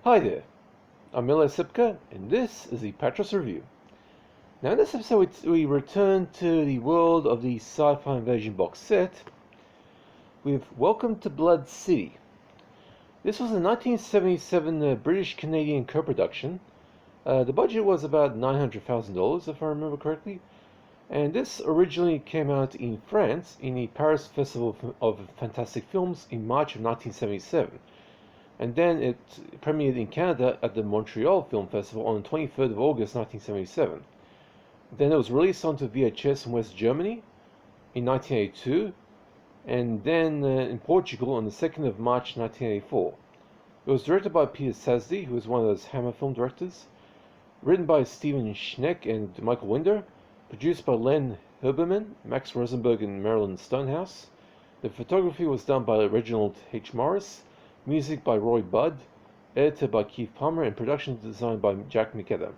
Hi there, I'm Mila Sipka, and this is the Apatros Review. Now in this episode we return to the world of the Sci-Fi Invasion box set with Welcome to Blood City. This was a 1977 British-Canadian co-production. The budget was about $900,000 if I remember correctly, and this originally came out in France in the Paris Festival of Fantastic Films in March of 1977. And then it premiered in Canada at the Montreal Film Festival on the 23rd of August 1977. Then it was released onto VHS in West Germany in 1982, and then in Portugal on the 2nd of March 1984. It was directed by Peter Sasdy, who was one of those Hammer film directors, written by Stephen Schneck and Michael Winder, produced by Len Herbermann, Max Rosenberg, and Marilyn Stonehouse. The photography was done by Reginald H. Morris, music by Roy Budd, editor by Keith Palmer, and production design by Jack McAdam.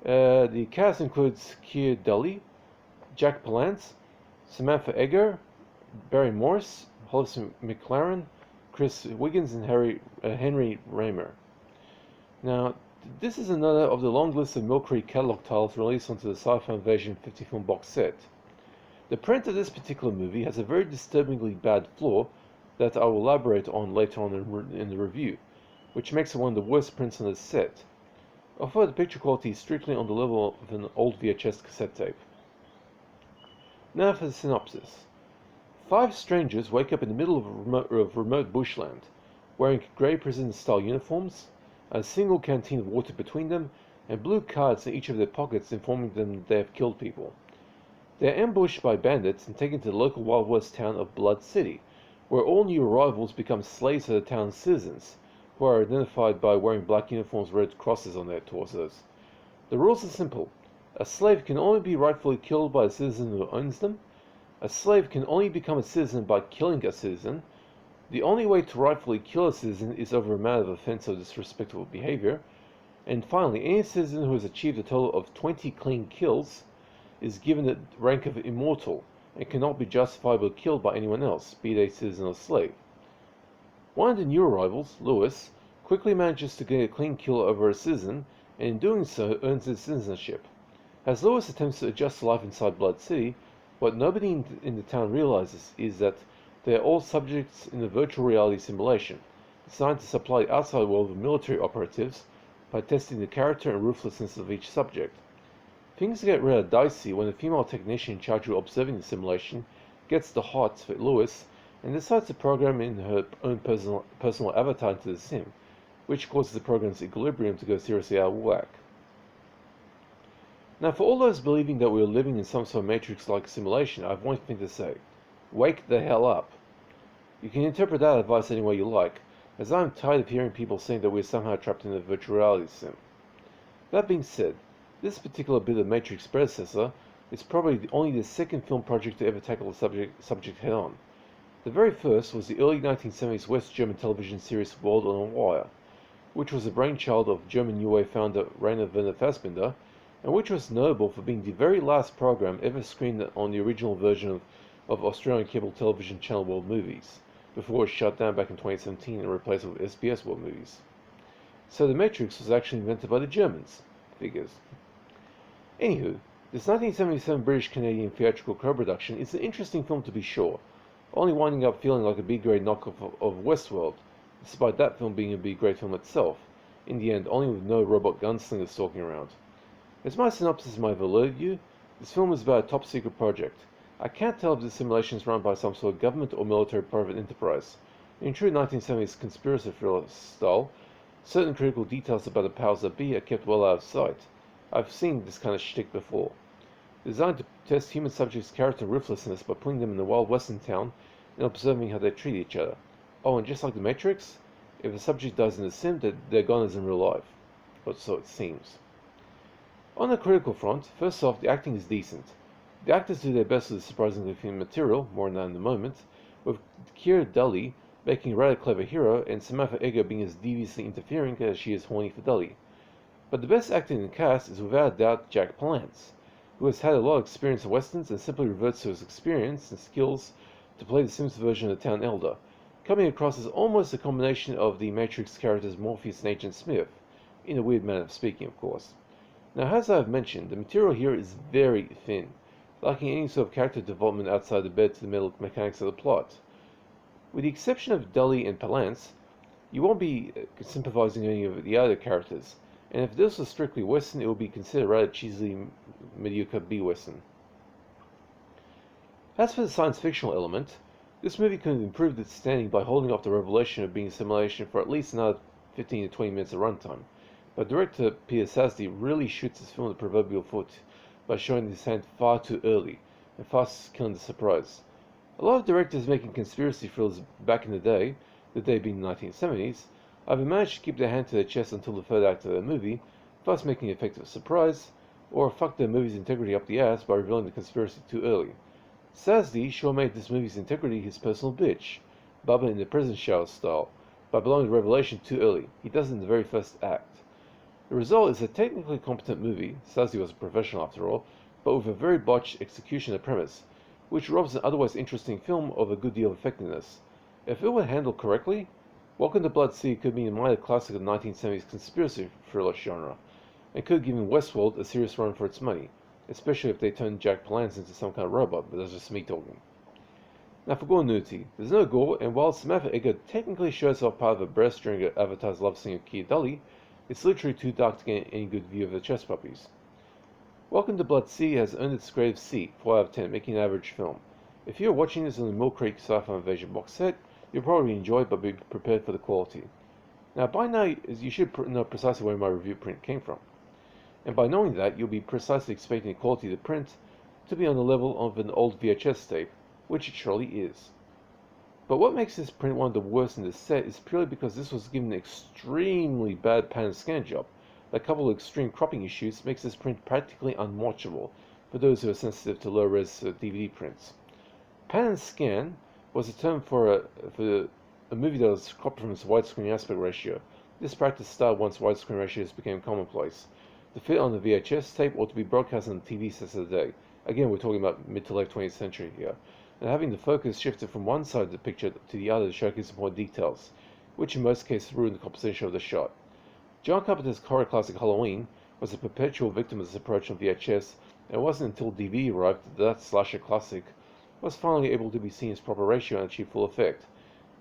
The cast includes Keir Dulley, Jack Palance, Samantha Egger, Barry Morse, Hollis McLaren, Chris Wiggins, and Henry Raymer. Now, this is another of the long list of Mill Creek catalog titles released onto the Sci-Fi Invasion 50-film box set. The print of this particular movie has a very disturbingly bad flaw that I will elaborate on later on in the review, which makes it one of the worst prints on this set. Although the picture quality is strictly on the level of an old VHS cassette tape. Now for the synopsis. 5 strangers wake up in the middle of remote bushland, wearing grey prison-style uniforms, a single canteen of water between them, and blue cards in each of their pockets informing them they have killed people. They are ambushed by bandits and taken to the local Wild West town of Blood City, where all new arrivals become slaves of the town's citizens, who are identified by wearing black uniforms with red crosses on their torsos. The rules are simple. A slave can only be rightfully killed by a citizen who owns them. A slave can only become a citizen by killing a citizen. The only way to rightfully kill a citizen is over a matter of offensive or disrespectful behavior. And finally, any citizen who has achieved a total of 20 clean kills is given the rank of immortal, and cannot be justifiably killed by anyone else, be they citizen or slave. One of the new arrivals, Lewis, quickly manages to get a clean kill over a citizen, and in doing so earns his citizenship. As Lewis attempts to adjust to life inside Blood City, what nobody in the town realizes is that they are all subjects in a virtual reality simulation, designed to supply the outside world with military operatives by testing the character and ruthlessness of each subject. Things get rather dicey when a female technician in charge of observing the simulation gets the hots for Lewis and decides to program in her own personal avatar into the sim, which causes the program's equilibrium to go seriously out of whack. Now, for all those believing that we are living in some sort of Matrix-like simulation, I have one thing to say. Wake the hell up. You can interpret that advice any way you like, as I am tired of hearing people saying that we are somehow trapped in a virtual reality sim. That being said, this particular bit of Matrix predecessor is probably only the second film project to ever tackle the subject head-on. The very first was the early 1970s West German television series World on a Wire, which was the brainchild of German New Wave founder Rainer Werner Fassbinder, and which was notable for being the very last program ever screened on the original version of Australian cable television channel World Movies, before it was shut down back in 2017 and replaced with SBS World Movies. So the Matrix was actually invented by the Germans. Figures. Anywho, this 1977 British-Canadian theatrical co-production is an interesting film to be sure, only winding up feeling like a B-grade knockoff of Westworld, despite that film being a B-grade film itself, in the end only with no robot gunslingers stalking around. As my synopsis might have alerted you, this film is about a top-secret project. I can't tell if the simulation is run by some sort of government or military private enterprise. In true 1970s conspiracy thriller style, certain critical details about the powers that be are kept well out of sight. I've seen this kind of shtick before. Designed to test human subjects' character ruthlessness by putting them in a wild western town and observing how they treat each other. Oh, and just like the Matrix, if a subject dies in the sim, they're gone as in real life. Or so it seems. On the critical front, first off, the acting is decent. The actors do their best with the surprisingly thin material, more on that in a moment, with Keir Dulley making a rather clever hero, and Samantha Egger being as deviously interfering as she is horny for Dulley. But the best actor in the cast is without doubt Jack Palance, who has had a lot of experience in westerns and simply reverts to his experience and skills to play the Sims version of the town elder, coming across as almost a combination of the Matrix characters Morpheus and Agent Smith, in a weird manner of speaking, of course. Now, as I have mentioned, the material here is very thin, lacking any sort of character development outside the bed to the metal mechanics of the plot. With the exception of Dully and Palance, you won't be sympathizing with any of the other characters, and if this was strictly Western, it would be considered rather cheesily mediocre B-Western. As for the science fictional element, this movie could have improved its standing by holding off the revelation of being a simulation for at least another 15 to 20 minutes of runtime, but director Peter Sasdy really shoots his film the proverbial foot by showing his hand far too early, and fast killing the surprise. A lot of directors making conspiracy thrillers back in the day being the 1970s, either managed to keep their hand to their chest until the third act of their movie, thus making an effective surprise, or fuck their movie's integrity up the ass by revealing the conspiracy too early. Sasdy sure made this movie's integrity his personal bitch, Bubba in the prison shower style, by blowing the revelation too early. He does it in the very first act. The result is a technically competent movie, Sasdy was a professional after all, but with a very botched execution of the premise, which robs an otherwise interesting film of a good deal of effectiveness. If it were handled correctly, Welcome to Blood Sea could be a minor classic of the 1970s conspiracy thriller genre, and could have given Westworld a serious run for its money, especially if they turned Jack Palance into some kind of robot, but that's just me talking. Now for gore nudity, there's no gore, and while Samantha Eggar technically shows off part of her breast during her Avatar's love scene with Kia Dully, it's literally too dark to get any good view of the chest puppies. Welcome to Blood Sea has earned its grade of C, 4 out of 10, making an average film. If you're watching this on the Mill Creek Sci-Fi Invasion box set, you'll probably enjoy it, but be prepared for the quality. Now by now, you should know precisely where my review print came from. And by knowing that, you'll be precisely expecting the quality of the print to be on the level of an old VHS tape, which it surely is. But what makes this print one of the worst in the set is purely because this was given an extremely bad pan and scan job. A couple of extreme cropping issues makes this print practically unwatchable for those who are sensitive to low-res DVD prints. Pan and scan was a term for a movie that was cropped from its widescreen aspect ratio. This practice started once widescreen ratios became commonplace. To fit on the VHS tape or to be broadcast on the TV sets of the day. Again, we're talking about mid to late 20th century here. And having the focus shifted from one side of the picture to the other to showcase more details, which in most cases ruined the composition of the shot. John Carpenter's horror classic Halloween was a perpetual victim of this approach on VHS, and it wasn't until DVD arrived that slasher classic was finally able to be seen as proper ratio and achieve full effect.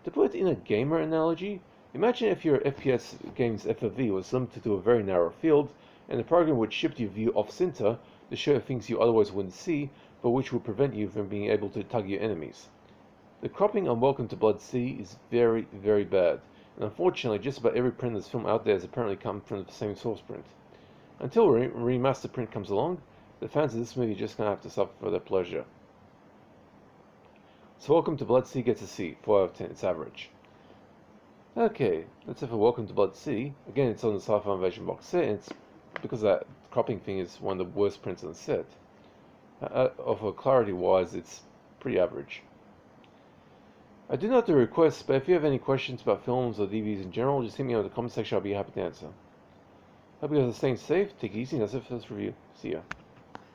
To put it in a gamer analogy, imagine if your FPS game's FOV was limited to a very narrow field, and the program would shift your view off-center to show things you otherwise wouldn't see, but which would prevent you from being able to tug your enemies. The cropping on Welcome to Blood Sea is very, very bad, and unfortunately just about every print of this film out there has apparently come from the same source print. Until a remastered print comes along, the fans of this movie are just going to have to suffer for their pleasure. So Welcome to Blood Sea gets a C, 4 out of 10, it's average. Okay, that's it for Welcome to Blood Sea. Again, it's on the Sci-Fi Invasion box set, and it's because that cropping thing is one of the worst prints on the set. For clarity wise, it's pretty average. I do not do requests, but if you have any questions about films or DVDs in general, just hit me on the comment section, I'll be happy to answer. Hope you guys are staying safe, take it easy, and that's it for this review. See ya.